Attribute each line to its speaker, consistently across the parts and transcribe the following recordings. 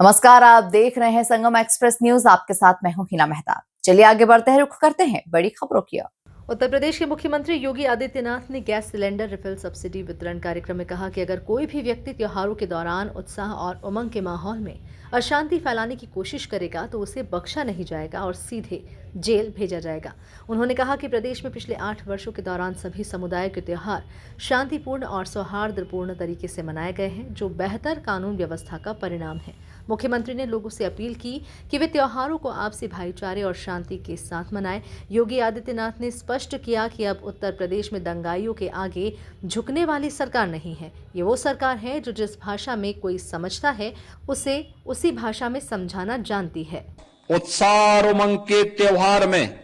Speaker 1: नमस्कार, आप देख रहे हैं संगम एक्सप्रेस न्यूज। आपके साथ मैं हूं हिना मेहता। चलिए आगे बढ़ते हैं, रुख करते हैं बड़ी खबरों की ओर।
Speaker 2: उत्तर प्रदेश के मुख्यमंत्री योगी आदित्यनाथ ने गैस सिलेंडर रिफिल सब्सिडी वितरण कार्यक्रम में कहा कि अगर कोई भी व्यक्ति त्योहारों के दौरान उत्साह और उमंग के माहौल में अशांति फैलाने की कोशिश करेगा तो उसे बख्शा नहीं जाएगा और सीधे जेल भेजा जाएगा। उन्होंने कहा कि प्रदेश में पिछले 8 वर्षों के दौरान सभी समुदाय के त्योहार शांतिपूर्ण और सौहार्दपूर्ण तरीके से मनाए गए हैं, जो बेहतर कानून व्यवस्था का परिणाम है। मुख्यमंत्री ने लोगों से अपील की कि वे त्योहारों को आपसी भाईचारे और शांति के साथ मनाएं। योगी आदित्यनाथ ने स्पष्ट किया कि अब उत्तर प्रदेश में दंगाइयों के आगे झुकने वाली सरकार नहीं है। ये वो सरकार है जो जिस भाषा में कोई समझता है उसे उसी भाषा में समझाना जानती है।
Speaker 3: उत्साह और उमंग के त्योहार में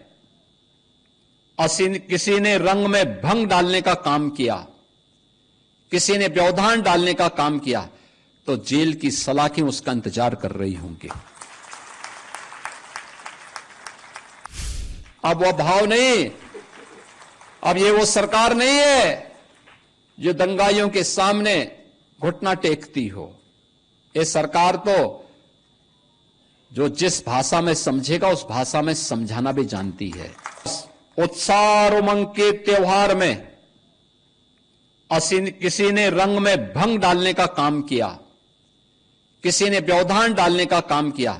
Speaker 3: किसी ने रंग में भंग डालने का काम किया, किसी ने व्यवधान डालने का काम किया तो जेल की सलाखें उसका इंतजार कर रही होंगी। अब वह भाव नहीं, अब ये वो सरकार नहीं है जो दंगाइयों के सामने घुटना टेकती हो। ये सरकार तो जो जिस भाषा में समझेगा उस भाषा में समझाना भी जानती है। उत्साह और उमंग के त्योहार में किसी ने रंग में भंग डालने का काम किया, किसी ने व्यवधान डालने का काम किया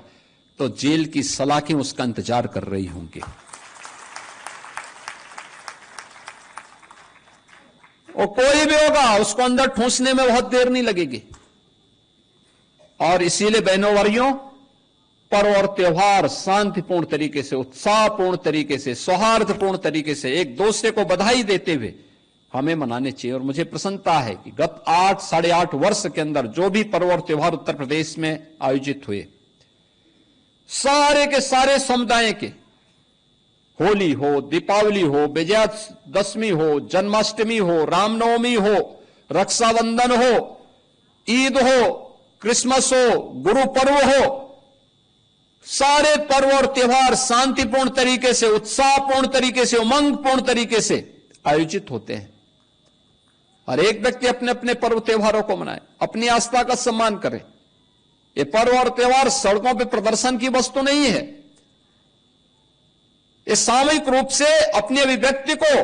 Speaker 3: तो जेल की सलाखें उसका इंतजार कर रही होंगी। और कोई भी होगा उसको अंदर ठूंसने में बहुत देर नहीं लगेगी। और इसीलिए बहनों वर्यों, पर्व और त्योहार शांतिपूर्ण तरीके से, उत्साहपूर्ण तरीके से, सौहार्दपूर्ण तरीके से एक दूसरे को बधाई देते हुए हमें मनाने चाहिए। और मुझे प्रसन्नता है कि गत 8-8.5 वर्ष के अंदर जो भी पर्व और त्योहार उत्तर प्रदेश में आयोजित हुए, सारे के सारे समुदाय के, होली हो, दीपावली हो, विजयादशमी हो, जन्माष्टमी हो, रामनवमी हो, रक्षाबंधन हो, ईद हो, क्रिसमस हो, गुरु पर्व हो, सारे पर्व और त्योहार शांतिपूर्ण तरीके से, उत्साहपूर्ण तरीके से, उमंगपूर्ण तरीके से आयोजित होते हैं। और एक व्यक्ति अपने अपने पर्व त्योहारों को मनाए, अपनी आस्था का सम्मान करे। ये पर्व और त्योहार सड़कों पर प्रदर्शन की वस्तु नहीं है। ये सामूहिक रूप से अपनी अभिव्यक्ति को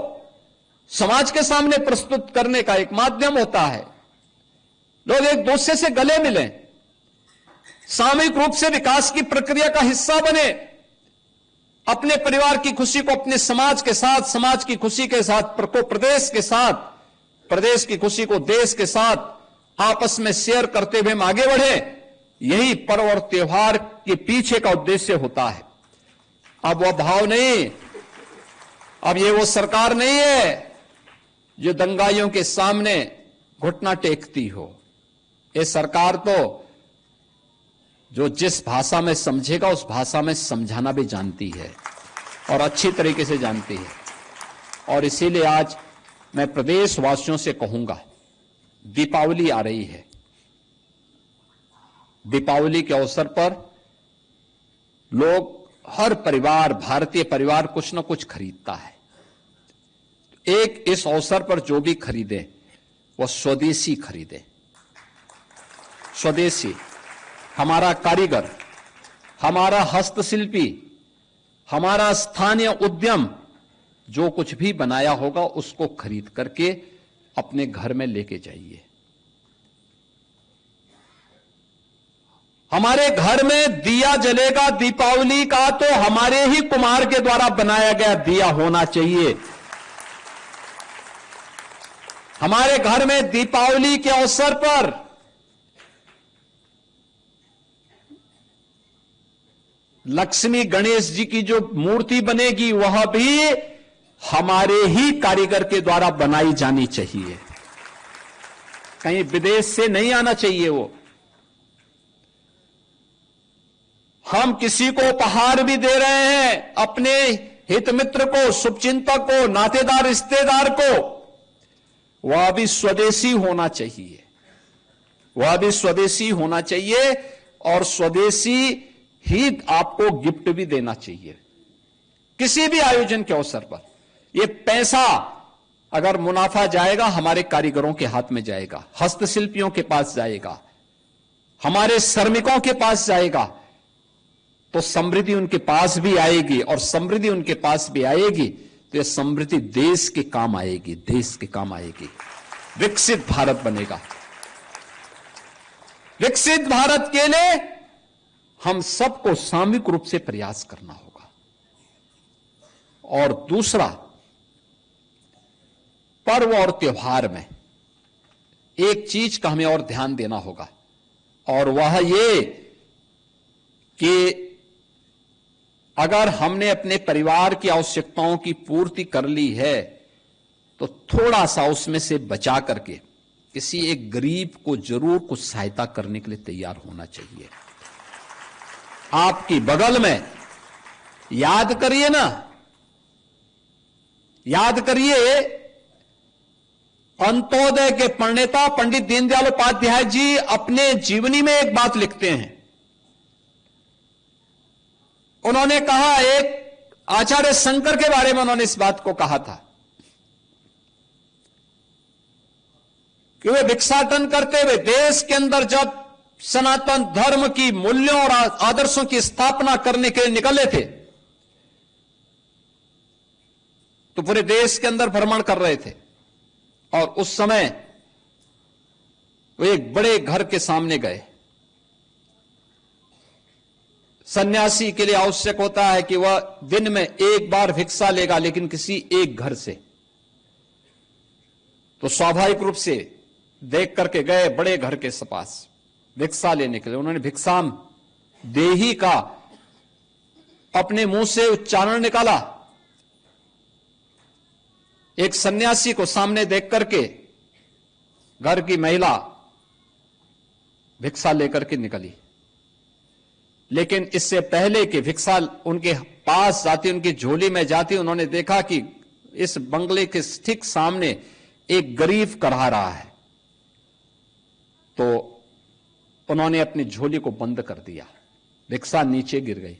Speaker 3: समाज के सामने प्रस्तुत करने का एक माध्यम होता है। लोग एक दूसरे से गले मिलें, सामूहिक रूप से विकास की प्रक्रिया का हिस्सा बने, अपने परिवार की खुशी को अपने समाज के साथ, समाज की खुशी के साथ प्रदेश के साथ, प्रदेश की खुशी को देश के साथ आपस में शेयर करते हुए हम आगे बढ़े। यही पर्व और त्योहार के पीछे का उद्देश्य होता है। अब वह भाव नहीं, अब ये वो सरकार नहीं है जो दंगाइयों के सामने घुटना टेकती हो। ये सरकार तो जो जिस भाषा में समझेगा उस भाषा में समझाना भी जानती है और अच्छी तरीके से जानती है। और इसीलिए आज मैं प्रदेशवासियों से कहूंगा, दीपावली आ रही है। दीपावली के अवसर पर लोग, हर परिवार, भारतीय परिवार कुछ न कुछ खरीदता है। एक इस अवसर पर जो भी खरीदे वह स्वदेशी खरीदे। स्वदेशी, हमारा कारीगर, हमारा हस्तशिल्पी, हमारा स्थानीय उद्यम जो कुछ भी बनाया होगा उसको खरीद करके अपने घर में लेके जाइए। हमारे घर में दिया जलेगा दीपावली का तो हमारे ही कुम्हार के द्वारा बनाया गया दिया होना चाहिए। हमारे घर में दीपावली के अवसर पर लक्ष्मी गणेश जी की जो मूर्ति बनेगी वह भी हमारे ही कारीगर के द्वारा बनाई जानी चाहिए, कहीं विदेश से नहीं आना चाहिए। वो हम किसी को उपहार भी दे रहे हैं, अपने हित मित्र को, शुभचिंतक को, नातेदार, रिश्तेदार को, वह भी स्वदेशी होना चाहिए, वह भी स्वदेशी होना चाहिए। और स्वदेशी ही आपको गिफ्ट भी देना चाहिए किसी भी आयोजन के अवसर पर। ये पैसा अगर मुनाफा जाएगा हमारे कारीगरों के हाथ में जाएगा, हस्तशिल्पियों के पास जाएगा, हमारे श्रमिकों के पास जाएगा तो समृद्धि उनके पास भी आएगी, और समृद्धि उनके पास भी आएगी तो यह समृद्धि देश के काम आएगी, देश के काम आएगी। विकसित भारत बनेगा। विकसित भारत के लिए हम सबको सामूहिक रूप से प्रयास करना होगा। और दूसरा, पर्व और त्योहार में एक चीज का हमें और ध्यान देना होगा, और वह ये कि अगर हमने अपने परिवार की आवश्यकताओं की पूर्ति कर ली है तो थोड़ा सा उसमें से बचा करके किसी एक गरीब को जरूर कुछ सहायता करने के लिए तैयार होना चाहिए। आपकी बगल में याद करिए ना, याद करिए, अंत्योदय के प्रणेता पंडित दीनदयाल उपाध्याय जी अपने जीवनी में एक बात लिखते हैं। उन्होंने कहा, एक आचार्य शंकर के बारे में उन्होंने इस बात को कहा था कि वे भिक्षाटन करते हुए देश के अंदर जब सनातन धर्म की मूल्यों और आदर्शों की स्थापना करने के लिए निकले थे तो पूरे देश के अंदर भ्रमण कर रहे थे, और उस समय वे एक बड़े घर के सामने गए। सन्यासी के लिए आवश्यक होता है कि वह दिन में एक बार भिक्षा लेगा, लेकिन किसी एक घर से। तो स्वाभाविक रूप से देख करके गए बड़े घर के पास भिक्षा लेने के लिए। उन्होंने भिक्षाम देही का अपने मुंह से उच्चारण निकाला। एक सन्यासी को सामने देख करके घर की महिला भिक्षा लेकर के निकली, लेकिन इससे पहले कि भिक्षा उनके पास जाती, उनकी झोली में जाती, उन्होंने देखा कि इस बंगले के ठीक सामने एक गरीब करहा रहा है। तो उन्होंने अपनी झोली को बंद कर दिया, भिक्षा नीचे गिर गई।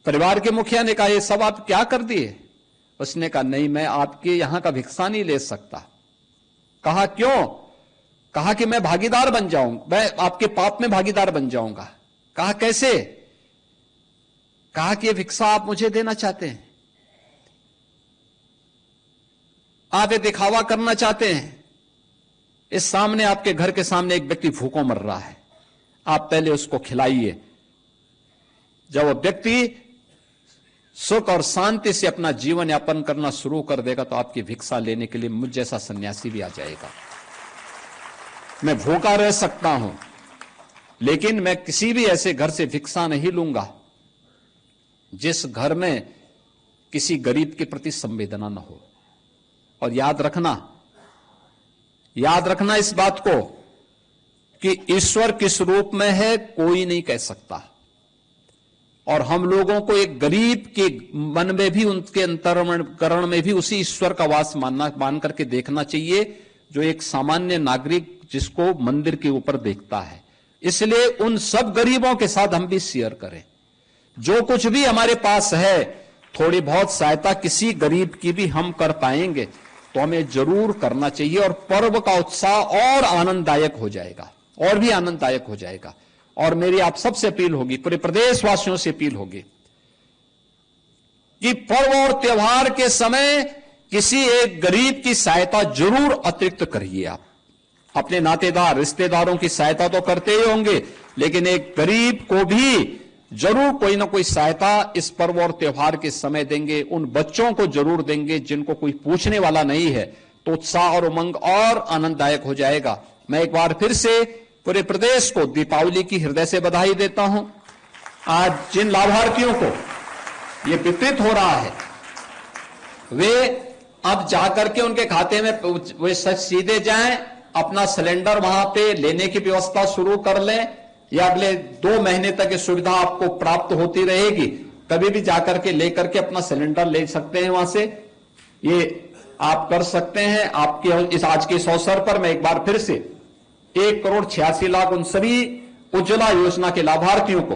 Speaker 3: परिवार के मुखिया ने कहा, ये सब आप क्या कर दिए? उसने कहा, नहीं, मैं आपके यहां का भिक्षा नहीं ले सकता। कहा, क्यों? कहा कि मैं भागीदार बन जाऊंगा, मैं आपके पाप में भागीदार बन जाऊंगा। कहा, कैसे? कहा कि ये भिक्षा आप मुझे देना चाहते हैं, आप ये दिखावा करना चाहते हैं। इस सामने आपके घर के सामने एक व्यक्ति भूखों मर रहा है, आप पहले उसको खिलाइए। जब वो व्यक्ति सुख और शांति से अपना जीवन यापन करना शुरू कर देगा तो आपकी भिक्षा लेने के लिए मुझ जैसा सन्यासी भी आ जाएगा। मैं भूखा रह सकता हूं, लेकिन मैं किसी भी ऐसे घर से भिक्षा नहीं लूंगा जिस घर में किसी गरीब के प्रति संवेदना न हो। और याद रखना इस बात को कि ईश्वर किस रूप में है कोई नहीं कह सकता, और हम लोगों को एक गरीब के मन में भी, उनके अंतःकरण में भी उसी ईश्वर का वास मान करके देखना चाहिए जो एक सामान्य नागरिक जिसको मंदिर के ऊपर देखता है। इसलिए उन सब गरीबों के साथ हम भी शेयर करें। जो कुछ भी हमारे पास है, थोड़ी बहुत सहायता किसी गरीब की भी हम कर पाएंगे तो हमें जरूर करना चाहिए, और पर्व का उत्साह और आनंददायक हो जाएगा, और भी आनंददायक हो जाएगा। और मेरी आप सबसे अपील होगी, पूरे प्रदेशवासियों से अपील होगी कि पर्व और त्योहार के समय किसी एक गरीब की सहायता जरूर अतिरिक्त करिए। आप अपने नातेदार रिश्तेदारों की सहायता तो करते ही होंगे, लेकिन एक गरीब को भी जरूर कोई ना कोई सहायता इस पर्व और त्योहार के समय देंगे। उन बच्चों को जरूर देंगे जिनको कोई पूछने वाला नहीं है, तो उत्साह और उमंग और आनंददायक हो जाएगा। मैं एक बार फिर से पूरे प्रदेश को दीपावली की हृदय से बधाई देता हूं। आज जिन लाभार्थियों को ये वितरित हो रहा है, वे अब जाकर के उनके खाते में वे सीधे जाएं, अपना सिलेंडर वहां पे लेने की व्यवस्था शुरू कर लें, या अगले 2 महीने तक ये सुविधा आपको प्राप्त होती रहेगी। कभी भी जाकर के लेकर के अपना सिलेंडर ले सकते हैं वहां से, ये आप कर सकते हैं। आपके इस आज के इस अवसर पर मैं एक बार फिर से 1,86,00,000 उन सभी उज्ज्वला योजना के लाभार्थियों को